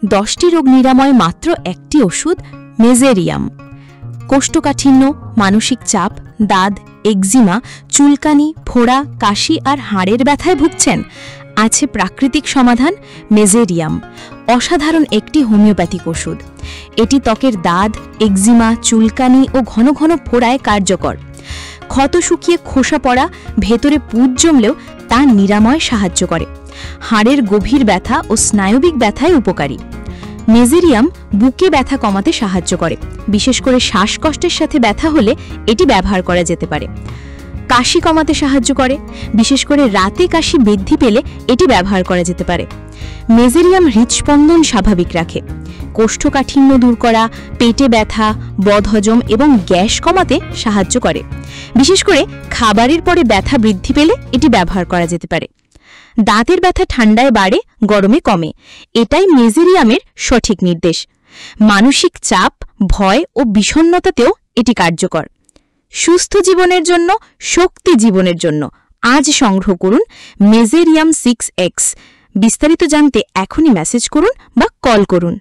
10টি রোগ নিরাময় মাত্র একটি ওষুধ, মেজেরিয়াম। কোষ্ঠকাঠিন্য, মানসিক চাপ, দাঁত, একজিমা, চুলকানি, ফোড়া, কাশি আর হাড়ের ব্যথায় ভুগছেন? আছে প্রাকৃতিক সমাধান, মেজেরিয়াম। অসাধারণ একটি হোমিওপ্যাথিক ওষুধ। এটি ত্বকের দাঁত, একজিমা, চুলকানি ও ঘন ঘন ফোড়ায় কার্যকর। ক্ষত শুকিয়ে খোসা পড়া, ভেতরে পুঁজ জমলেও তা নিরাময় সাহায্য করে। হাড়ের গভীর ব্যথা ও স্নায়বিক ব্যথায় উপকারী। মেজেরিয়াম বুকে ব্যথা কমাতে সাহায্য করে, বিশেষ করে শ্বাসকষ্টের সাথে ব্যথা হলে এটি ব্যবহার করা যেতে পারে। কাশি কমাতে সাহায্য করে, বিশেষ করে রাতে কাশি বৃদ্ধি পেলে এটি ব্যবহার করা যেতে পারে। মেজেরিয়াম হৃদস্পন্দন স্বাভাবিক রাখে। কোষ্ঠকাঠিন্য দূর করা, পেটে ব্যথা, বদহজম এবং গ্যাস কমাতে সাহায্য করে। বিশেষ করে খাবারের পরে ব্যথা বৃদ্ধি পেলে এটি ব্যবহার করা যেতে পারে। দাঁতের ব্যথা ঠান্ডায় বাড়ে, গরমে কমে, এটাই মেজেরিয়ামের সঠিক নির্দেশ। মানসিক চাপ, ভয় ও বিষণ্ণতাতেও এটি কার্যকর। সুস্থ জীবনের জন্য, শক্তি জীবনের জন্য আজ সংগ্রহ করুন মেজেরিয়াম 6X। বিস্তারিত জানতে এখনই মেসেজ করুন বা কল করুন।